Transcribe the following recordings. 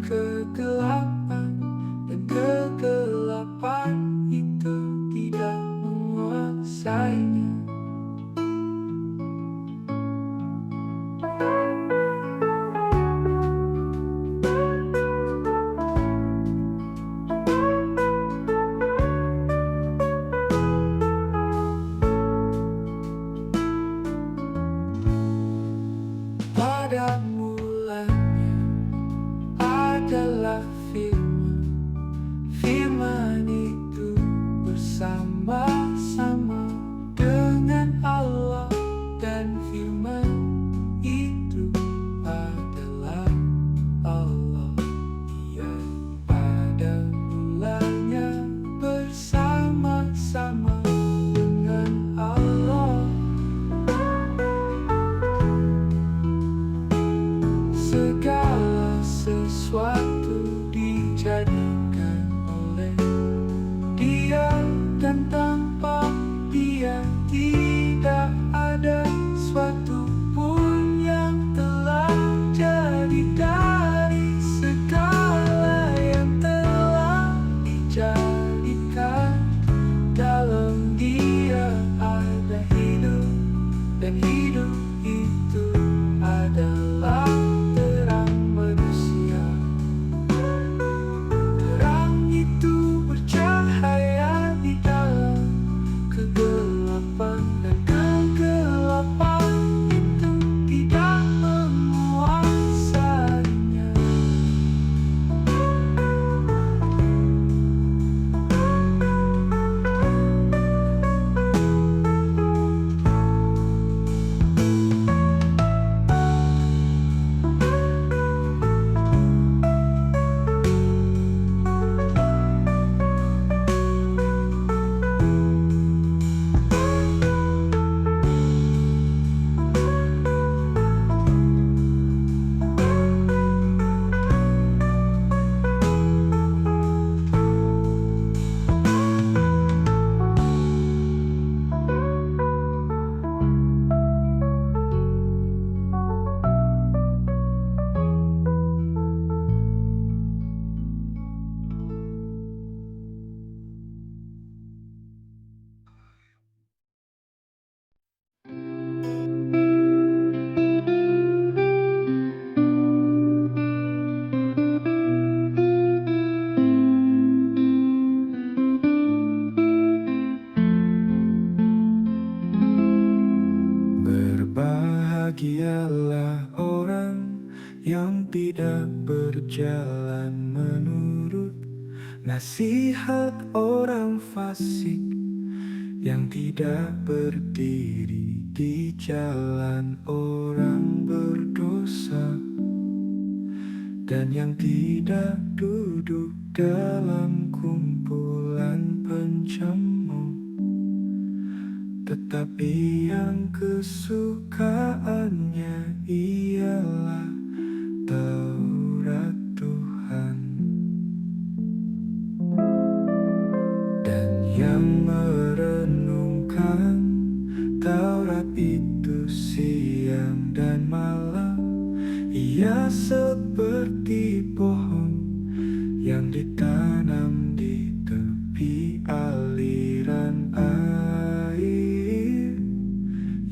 kegelapan, dan kegelapan itu tidak menguasainya. Pada mulanya adalah firman. Firman itu bersama-sama dengan Allah, dan firman itu adalah Allah. Ia pada mulanya bersama-sama dengan Allah. Segala sesuatu dijadikan oleh Dia, dan tanpa Dia tidak ada suatu pun yang telah jadi. Dari segala yang telah dijadikan, dalam Dia ada hidup, dan hidup itu adalah terang manusia. Terang itu bercahaya di dalam kegelapan, dan kegelapan itu tidak menguasainya. Berbahagialah orang yang tidak berjalan menurut nasihat orang fasik, yang tidak berdiri di jalan orang berdosa, dan yang tidak duduk dalam kumpulan pencemooh. Tetapi yang kesukaannya ialah Taurat Tuhan, dan yang merenungkan Taurat itu siang dan malam. Ia seperti pohon yang ditanam di tepi aliran air,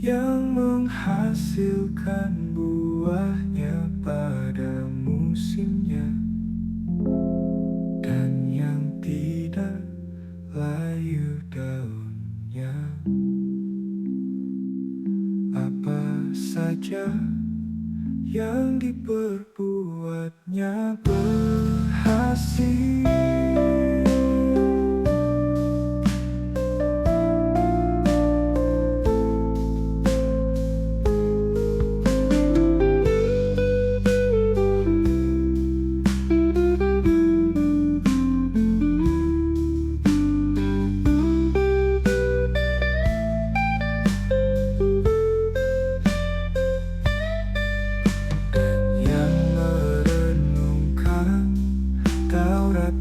yang menghasilkan buahnya pada musimnya, dan yang tidak layu daunnya. Apa saja yang diperbuatnya berhasil. Dan yang merenungkan Taurat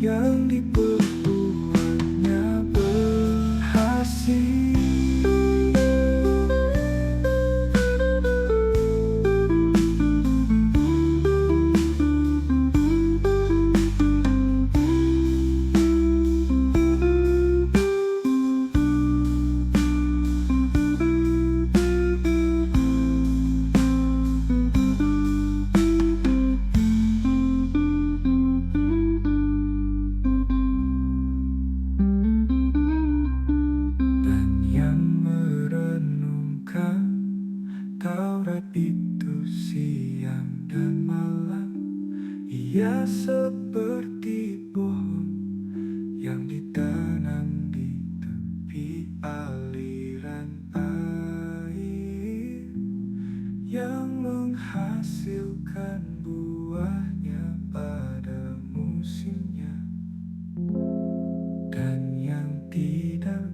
yang diperbuatnya berhasil. Taurat itu siang dan malam, ia seperti pohon yang ditanam di tepi aliran air, yang menghasilkan buahnya pada musimnya, dan yang tidak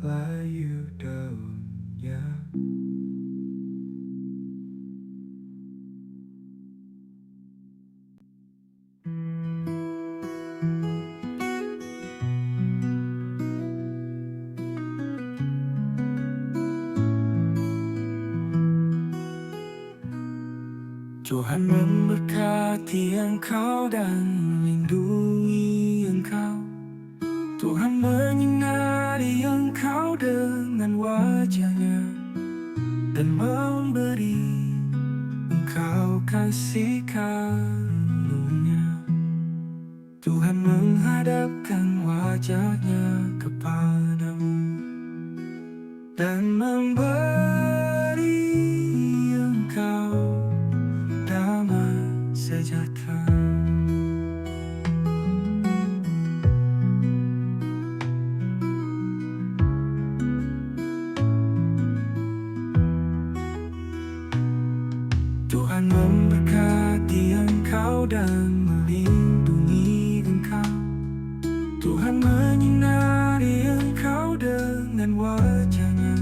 layu daunnya. Tuhan memberkati engkau dan melindungi engkau. Tuhan menyinari engkau dengan wajah-Nya dan memberi engkau kasih karunia. Tuhan menghadapkan wajah-Nya kepadamu dan memberi engkau damai sejahtera. Tuhan memberkati engkau dan melindungi engkau. Tuhan menyinari engkau dengan wajah-Nya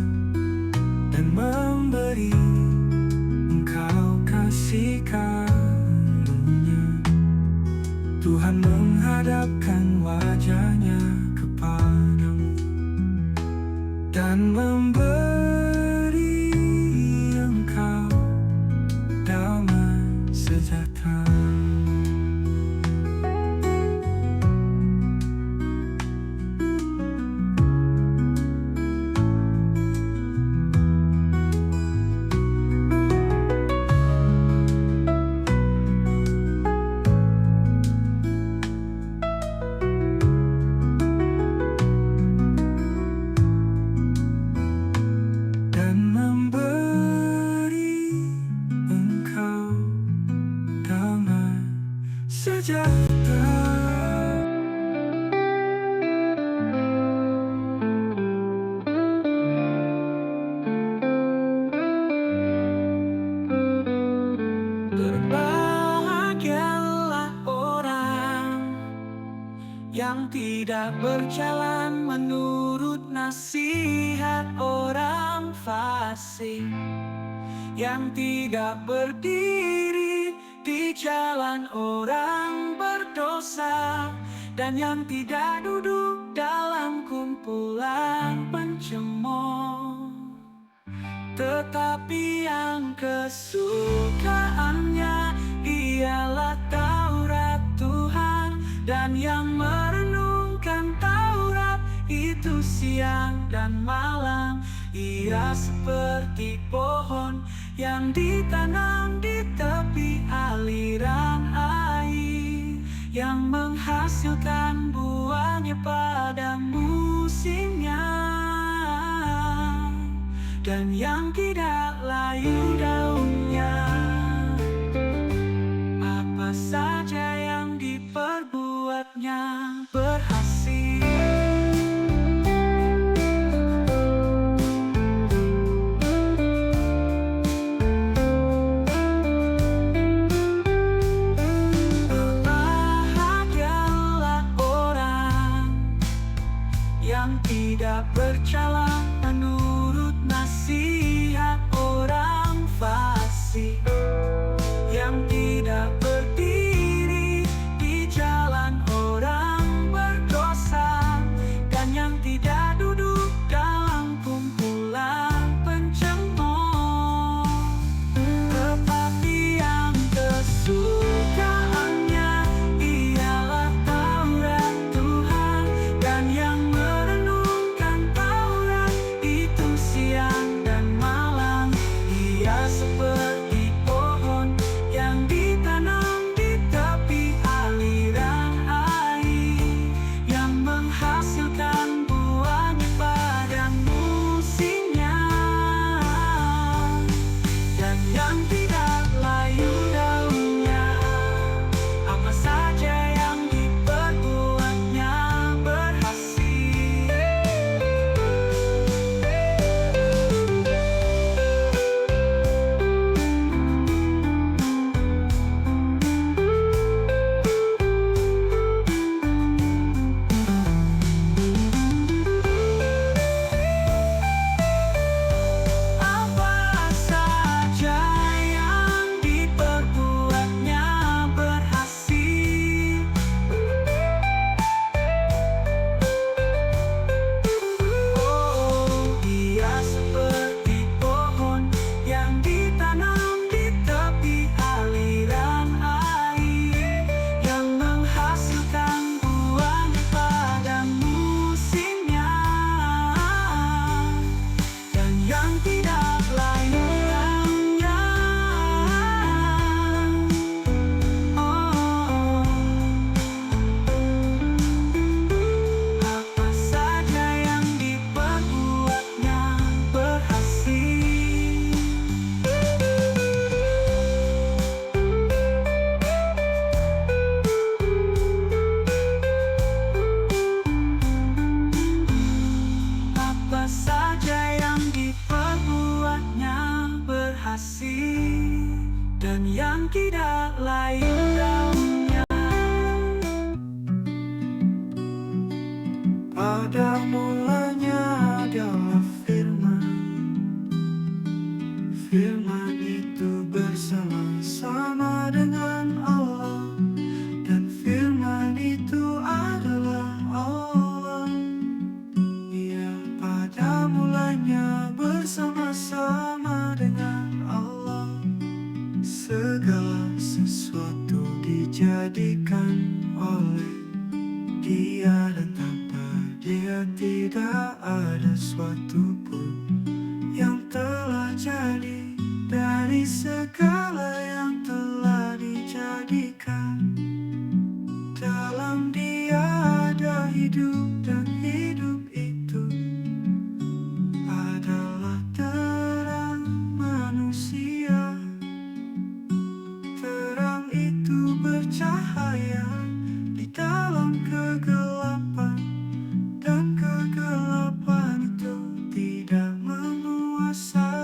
dan memberi engkau kasih karunia. Tuhan menghadapkan wajah-Nya kepadamu dan memberi engkau damai sejahtera. Berbahagialah orang yang tidak berjalan menurut nasihat orang fasik, yang tidak berdiri di jalan orang berdosa, dan yang tidak duduk dalam kumpulan pencemooh. Tetapi yang kesukaannya ialah Taurat Tuhan, dan yang merenungkan Taurat itu siang dan malam. Ia seperti pohon yang ditanam di tepi aliran air, yang menghasilkan buahnya pada musimnya, dan yang tidak layu daunnya. Apa saja yang diperbuatnya berhasil. Berbahagialah orang yang tidak berjalan menurut nasihat orang fasik, dan yang tidak lain daunnya. Pada mulanya adalah firman. Firman itu bersama-sama dengan Allah, dan firman itu adalah Allah. Ia pada mulanya bersama-sama dengan Allah. Segala sesuatu dijadikan oleh Dia, dan tanpa Dia tidak ada suatu pun yang telah jadi dari segala yang telah dijadikan. Dalam Dia ada hidup, dan hidup itu adalah terang manusia. Terang itu bercahaya di dalam kegelapan, dan kegelapan itu tidak menguasainya.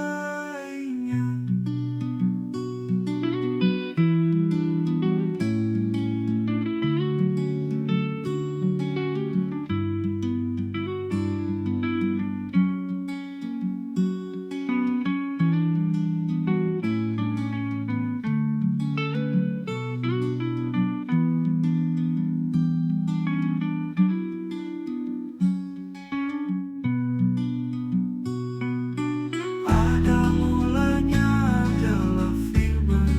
Pada mulanya adalah firman.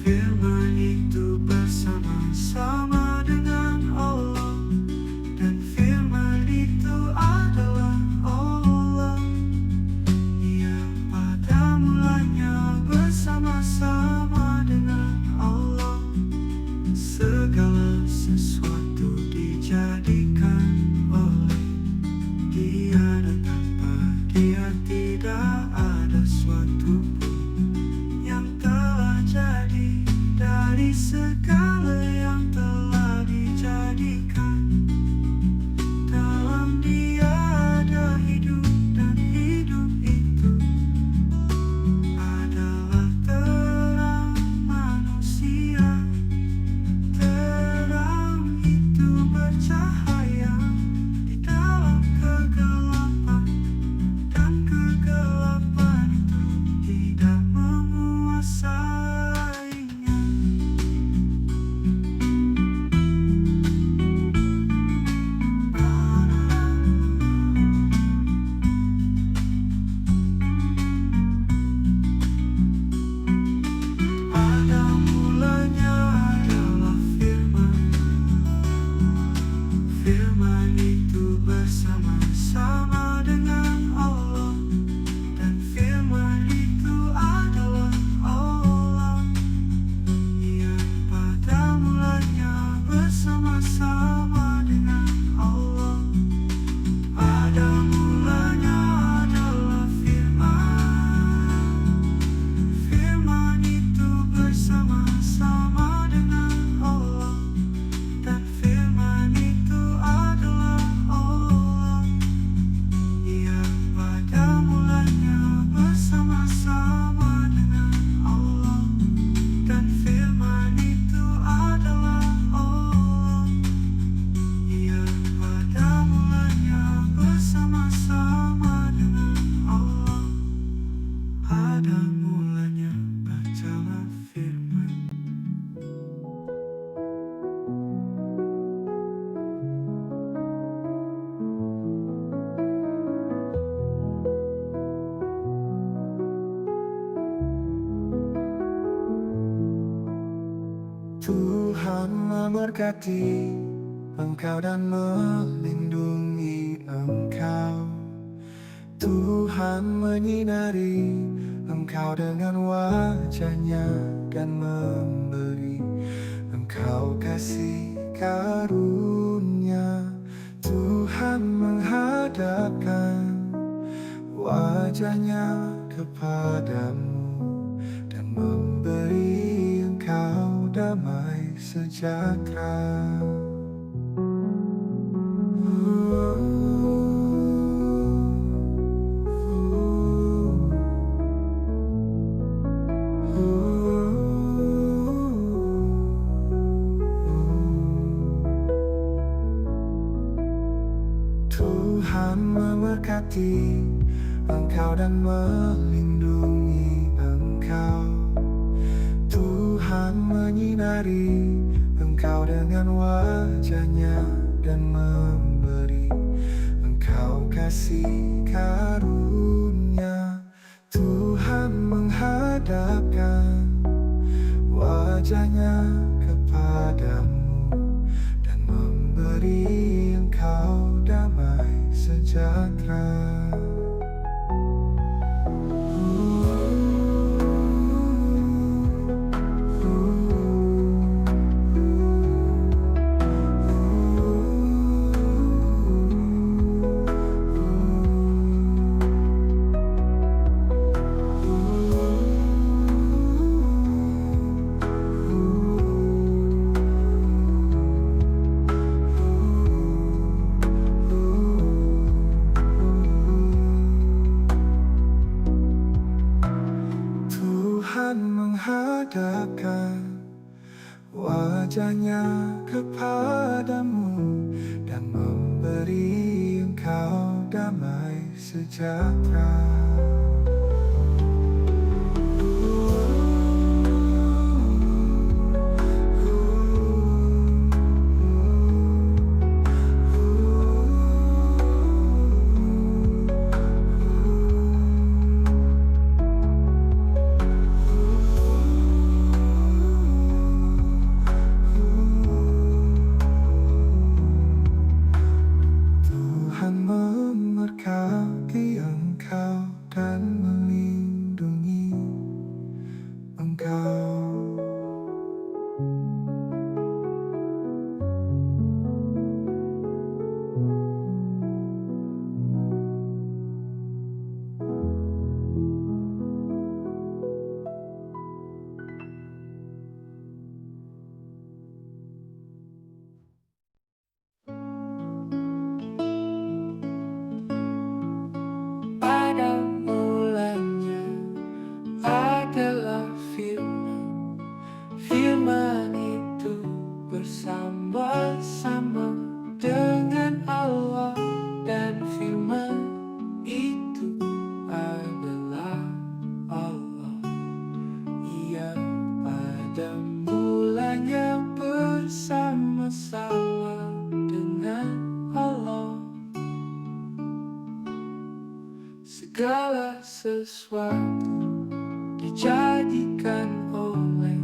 Firman itu bersama-sama dengan Allah, dan firman itu adalah Allah. Ia pada mulanya bersama-sama dengan Allah. Segala sesuatu dijadikan oleh Dia, dan tanpa Dia tidak ada suatu pun yang telah jadi dari segala yang telah dijadikan. Dalam Dia ada hidup, dan hidup itu adalah terang manusia. Terang itu bercahaya di dalam kegelapan, dan kegelapan itu tidak menguasainya. Pada mulanya adalah firman. Firman itu bersama-sama dengan Allah, dan firman itu adalah Allah. Ia pada mulanya bersama-sama dengan Allah. Pada mulanya adalah firman. Firman itu bersama-sama dengan Allah, dan firman itu adalah Allah. Ia pada mulanya bersama-sama dengan Allah, dan firman itu adalah Allah. Ia pada mulanya bersama-sama dengan Allah. Pada mulanya bacalah firman. Tuhan memberkati engkau dan melindungi engkau. Tuhan menyinari engkau dengan wajah-Nya, dan memberi engkau kasih karunia. Tuhan menghadapkan wajah-Nya kepadamu, dan memberi engkau damai sejahtera. Tuhan memberkati engkau dan melindungi engkau. Tuhan menyinari engkau dengan wajah-Nya dan memberi engkau kasih karunia. Tuhan menghadapkan wajah-Nya kepadamu dan memberi engkau damai sejahtera. Tuhan menghadapkan wajah-Nya kepadamu dan memberi engkau damai sejahtera. Tuhan memberkati engkau dan melindungi engkau. Pada mulanya adalah firman. Firman itu bersama-sama dengan Allah, dan firman itu adalah Allah. Ia pada mulanya bersama-sama dengan Allah. Segala sesuatu dijadikan oleh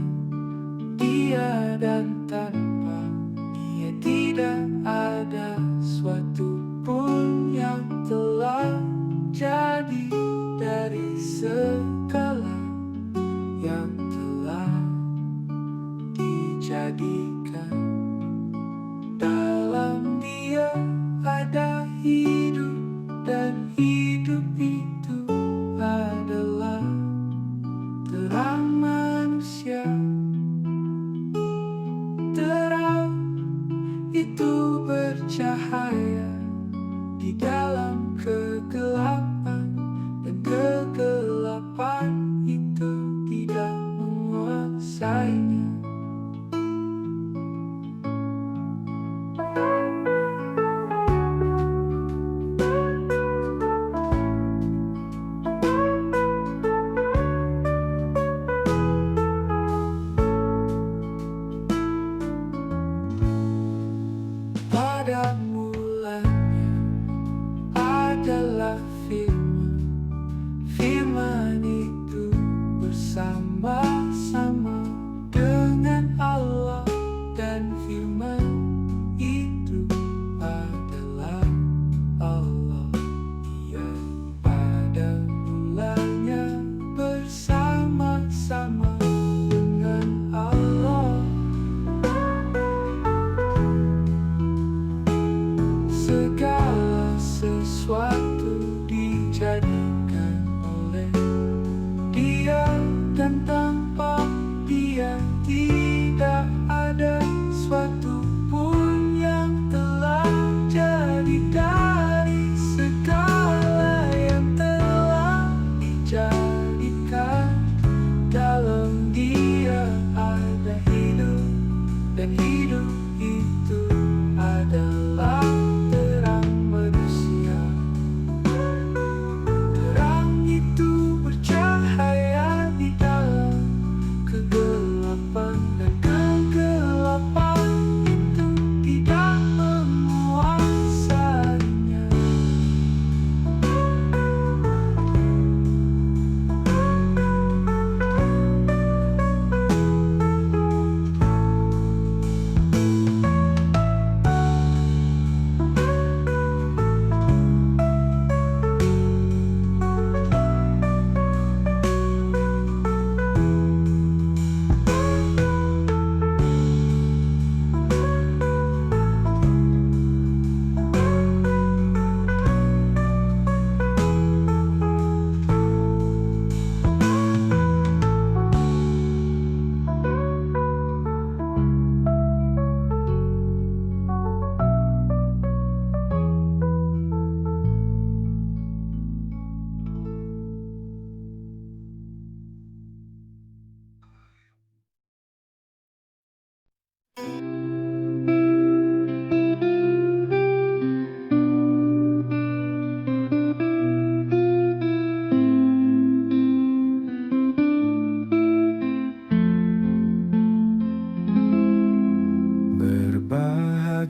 Dia, dan tanpa Dia tidak ada suatu pun yang telah jadi dari segala yang telah dijadikan. Dalam Dia ada hidup, dan hidup itu adalah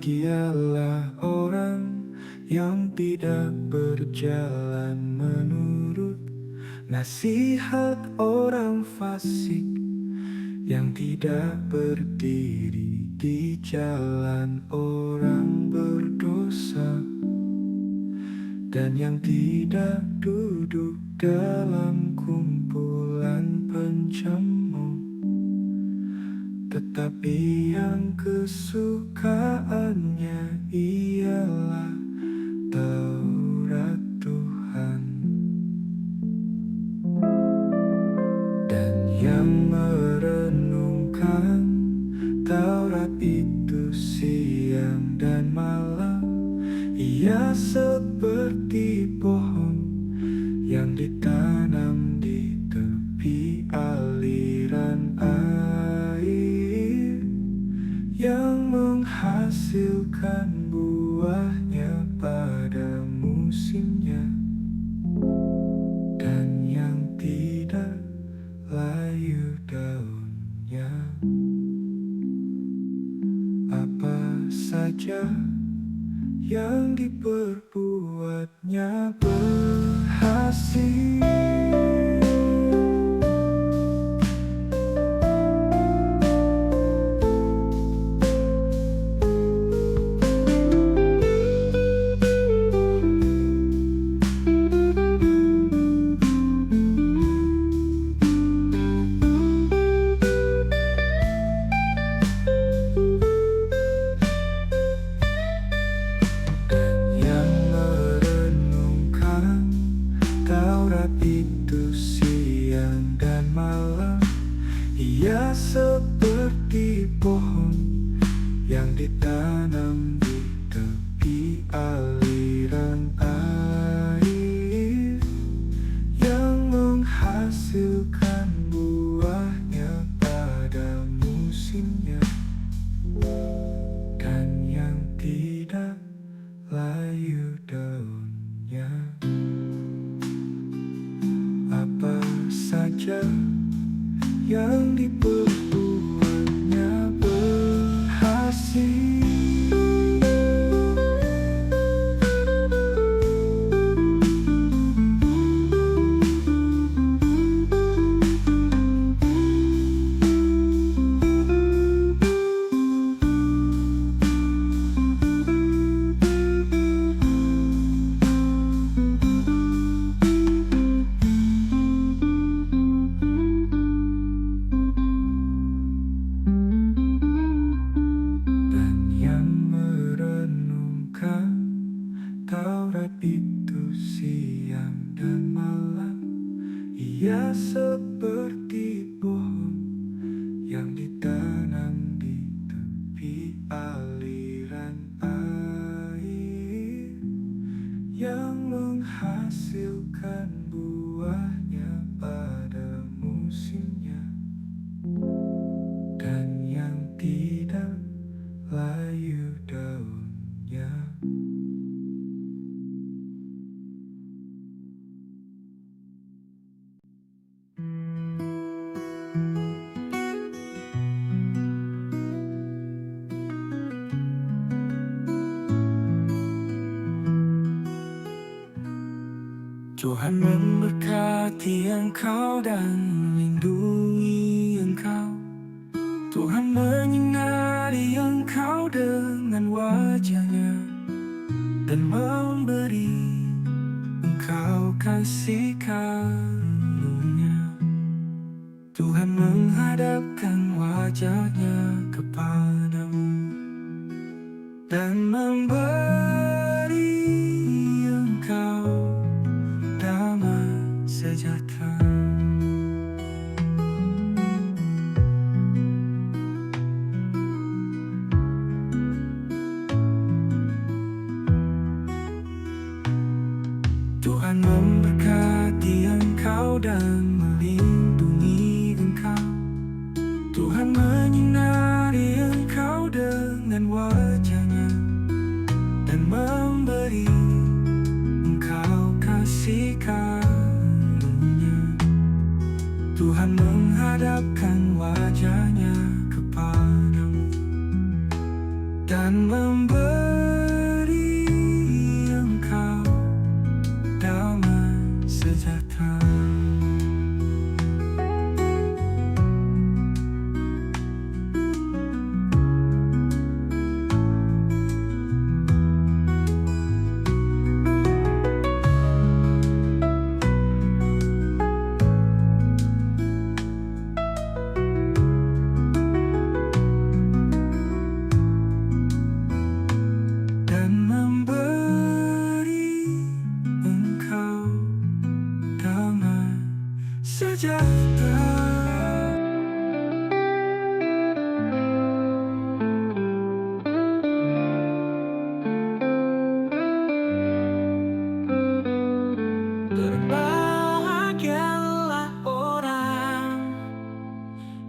Bahagialah orang yang tidak berjalan menurut nasihat orang fasik, yang tidak berdiri di jalan orang berdosa, dan yang tidak duduk dalam kumpulan pencemooh, tetapi yang kesukaannya ialah Taurat Tuhan, dan yang merenungkan Taurat itu siang dan malam. Ia seperti pohon yang ditanam di tepi aliran air, yang menghasilkan buahnya pada musimnya, dan yang tidak layu daunnya. Apa saja yang diperbuatnya berhasil. Itu siang dan malam. Ia seperti pohon yang ditanam di tepi aliran air, yang menghasilkan buahnya pada musimnya, dan yang tidak layu daunnya. Apa saja yang diperbuatnya berhasil. Taurat itu siang dan malam. Ia seperti pohon yang ditanam di tepi aliran air, yang menghasilkan buahnya pada musimnya, dan yang tidak layu daunnya. Tuhan memberkati engkau dan melindungi engkau. Tuhan menyinari engkau dengan wajah-Nya dan memberi engkau kasih karunia. Tuhan menghadapkan wajah-Nya kepadamu dan memberi engkau damai sejahtera. Tuhan memberkati engkau dan melindungi engkau. Tuhan menyinari engkau dengan wajah-Nya dan memberi engkau kasih karunia. Tuhan menghadapkan wajah-Nya kepadamu dan memberi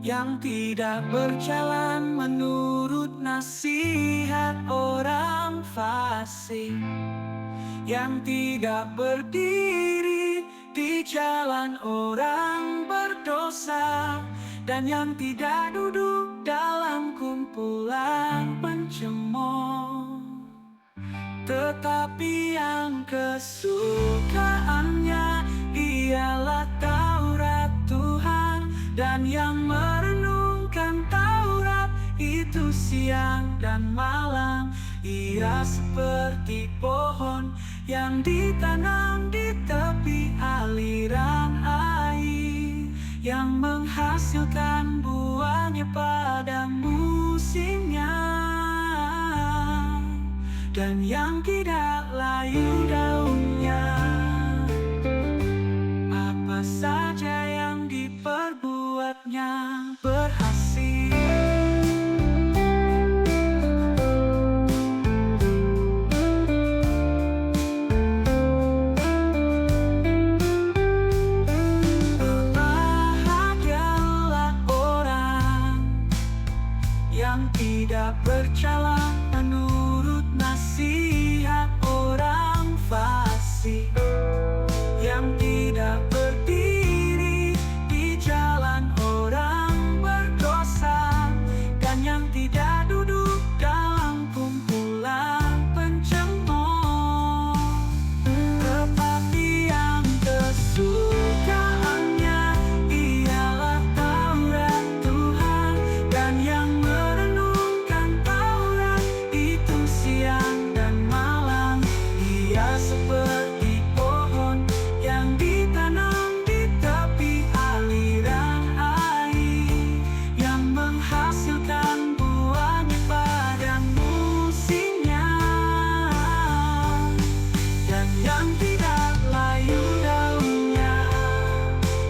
yang tidak berjalan menurut nasihat orang fasik, yang tidak berdiri di jalan orang berdosa, dan yang tidak duduk dalam kumpulan pencemooh. Tetapi yang kesukaannya ialah Taurat Tuhan, dan yang merenungkan Taurat itu siang dan malam. Ia seperti pohon yang ditanam di tepi aliran air, yang menghasilkan buahnya pada musimnya, dan yang tidak layu daunnya. Apa saja yang diperbuatnya berhasil. Berbahagialah orang yang tidak berjalan menurut nasihat orang fasik, yang tidak berdiri di jalan orang berdosa, dan yang tidak duduk dalam kumpulan pencemooh. Tetapi yang kesukaannya ialah Taurat Tuhan, dan yang merenungkan Taurat itu siang dan malam. Ia seperti pohon yang ditanam di tepi aliran air, yang menghasilkan buahnya pada musimnya, dan yang tidak layu daunnya.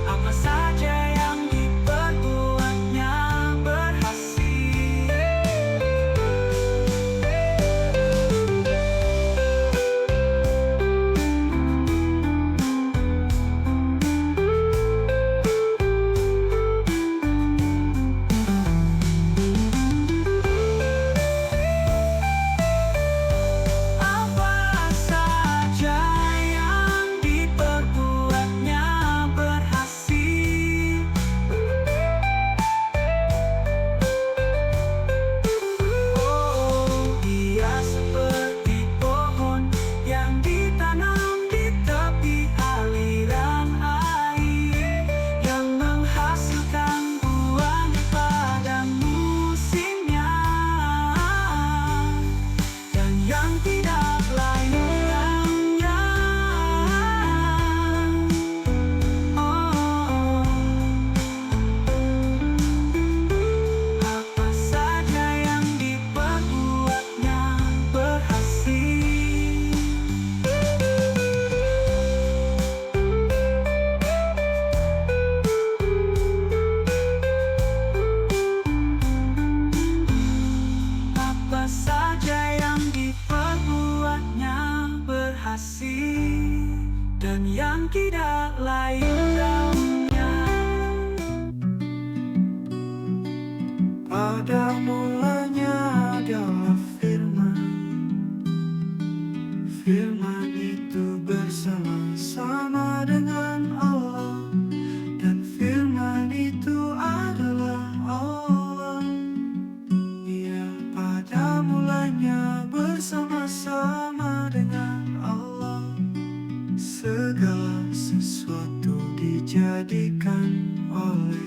Apa saja yang diperbuatnya berhasil. Apa saja yang diperbuatnya berhasil. Oh, dia seperti pohon yang ditanam di tepi aliran air, yang menghasilkan buahnya pada musimnya, dan yang tidak layu daunnya. Oh, apa saja yang diperbuatnya berhasil. Apa saja yang diperbuatnya berhasil, dan yang tidak layu daunnya. Pada mulanya adalah firman. Firman itu bersama-sama dengan Allah, dan firman itu adalah Allah. Ia pada mulanya bersama-sama dengan Allah. Segala sesuatu dijadikan oleh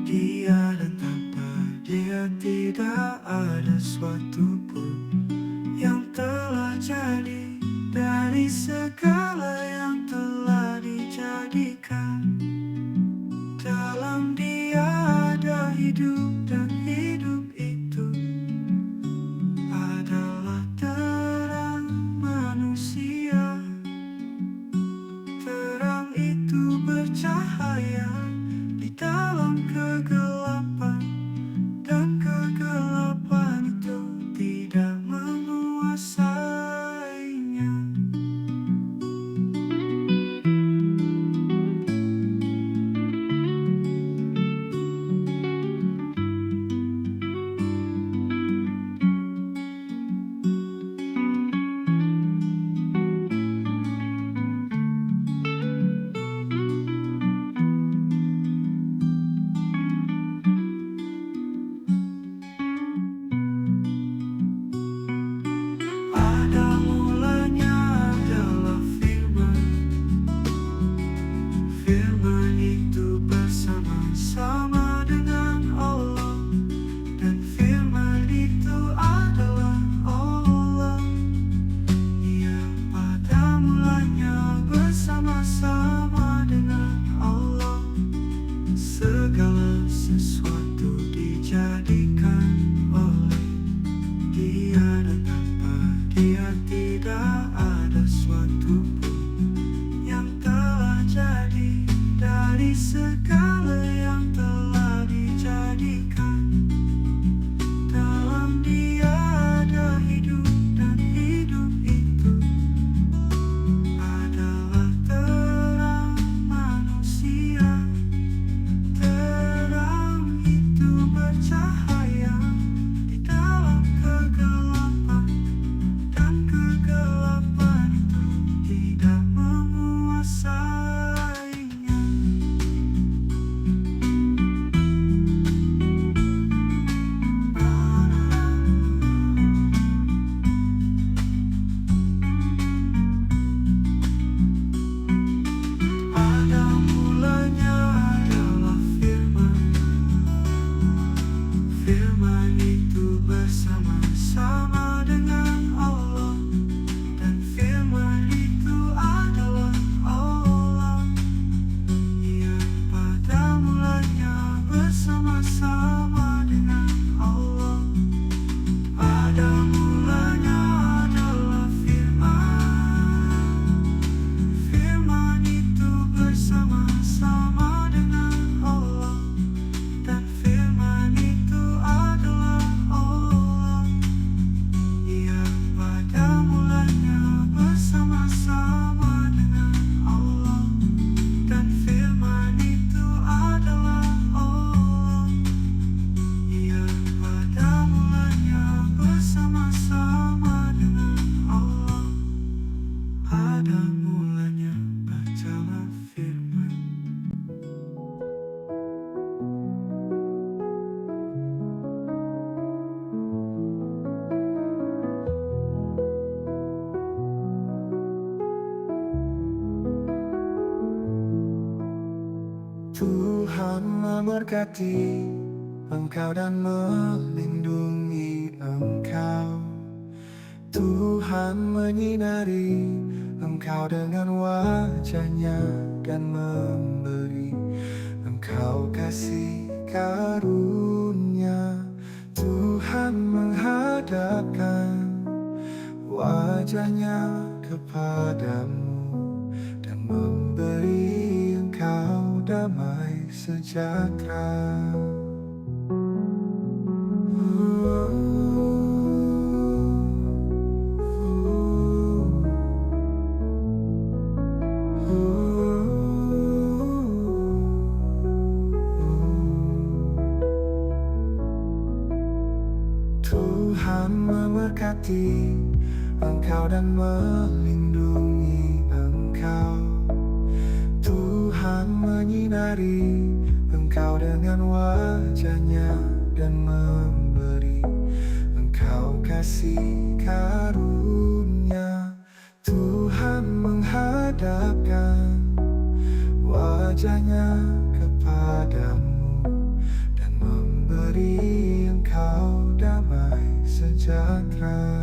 Dia, dan tanpa Dia tidak ada suatu pun yang telah jadi dari segala yang telah dijadikan. Dalam Dia ada hidup, dan hidup itu adalah terang manusia. Terang itu bercahaya di dalam kegelapan, dan kegelapan itu tidak menguasainya. bersama-sama dengan Allah, dan firman itu adalah Allah. Ia pada mulanya bersama-sama dengan Allah. Pada mulanya adalah firman. Firman itu bersama-sama dengan Allah, dan firman itu adalah Allah. Ia pada mulanya bersama-sama dengan Allah, dan firman itu adalah Allah. Ia pada mulanya bersama-sama dengan Allah. Pada mulanya bacalah firman. Tuhan memberkati engkau dan melindungi engkau. Tuhan menyinari engkau dengan wajah-Nya dan memberi engkau kasih karunia. Tuhan menghadapkan wajah-Nya kepadamu dan memberi engkau damai sejahtera. Tuhan memberkati engkau dan melindungi engkau. Tuhan menyinari engkau dengan wajah-Nya dan memberi engkau kasih karunia. Tuhan menghadapkan wajah-Nya kepadamu dan memberi engkau damai sejahtera.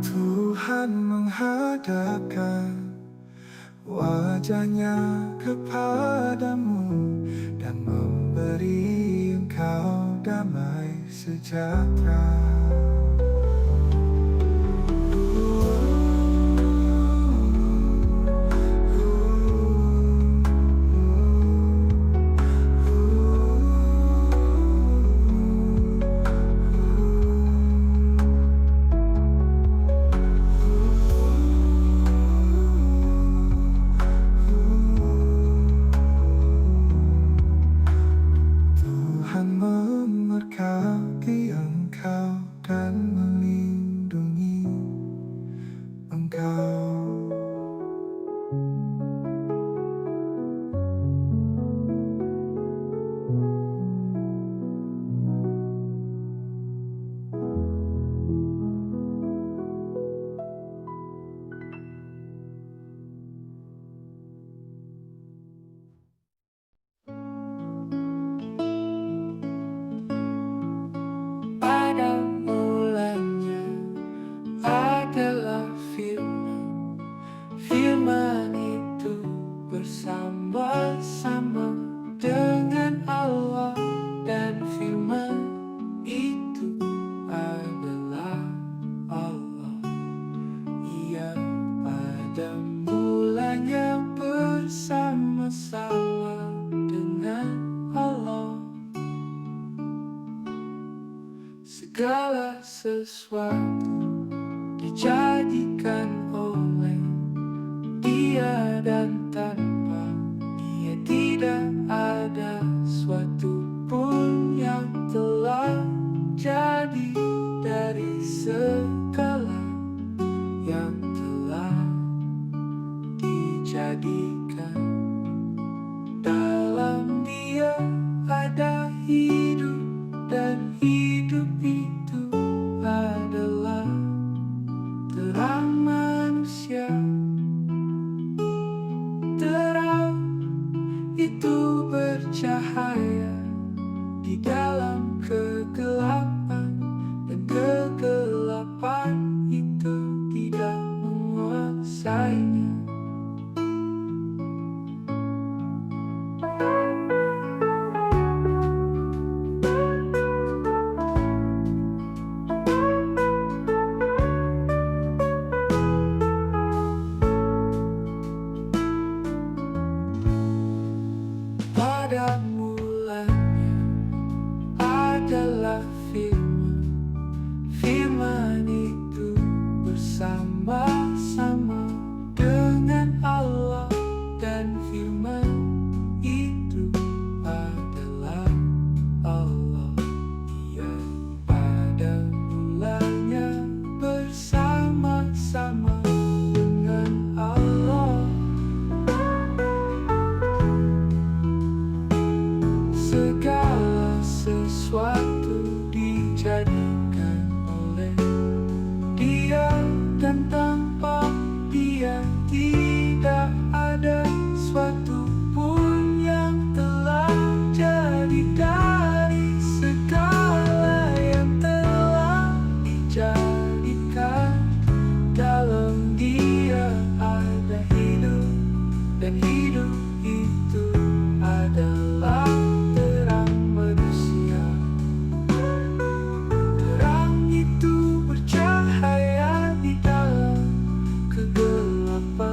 Tuhan menghadapkan wajah-Nya kepadamu dan memberi engkau damai sejahtera. Tuhan memberkati engkau dan melindungi engkau. Pada mulanya adalah firman. Firman itu bersama-sama dengan Allah, dan firman itu adalah Allah. Ia pada mulanya bersama-sama dengan Allah. Segala sesuatu